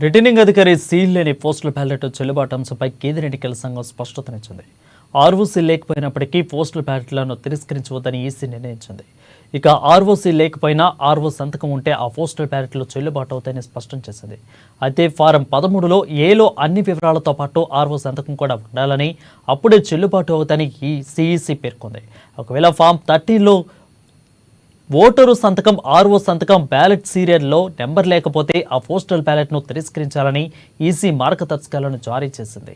Returning అధికారి seal లేని postal ballot చెల్లుబాటు అంశంపై కేంద్ర ఎన్నికల సంఘం స్పష్టతనిచ్చింది. ఆర్ఓసీ లేకపోయినప్పటికీ పోస్టల్ బ్యాలెట్లను తిరస్కరించవద్దని ఈసీ నిర్ణయించింది. ఇక ఆర్ఓసీ లేకపోయినా ఆర్ఓ సంతకం ఉంటే ఆ పోస్టల్ బ్యాలెట్లు చెల్లుబాటు అవుతాయని స్పష్టం చేసింది. అయితే ఫారం 13లో ఏలో అన్ని వివరాలతో పాటు ఆర్ఓ సంతకం కూడా ఉండాలని, అప్పుడే చెల్లుబాటు అవుతాయని సిఈసి పేర్కొంది. ఒకవేళ ఫామ్ 13లో ఓటరు సంతకం, ఆర్ఓ సంతకం, బ్యాలెట్ సీరియల్లో నెంబర్ లేకపోతే ఆ పోస్టల్ బ్యాలెట్ను తిరస్కరించాలని ఈసీ మార్గదర్శకాలను జారీ చేసింది.